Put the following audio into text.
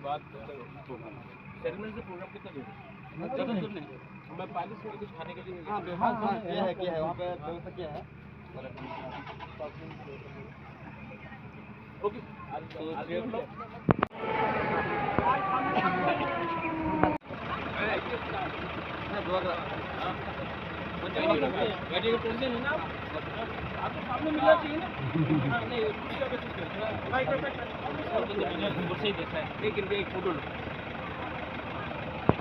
बाद सेरेमनी से प्रोग्राम कितना दूर है? ज़्यादा दूर नहीं। मैं 45 मिनट कुछ खाने के लिए। हाँ किया है वहाँ पे व्यवस्था किया है। ओके तो 3 गाड़ी का टेंशन है ना आपको सामने मिलना चाहिए ना। हाँ नहीं कुछ का कुछ नहीं। भाई कुछ सही देखा है। एक फोटो लो।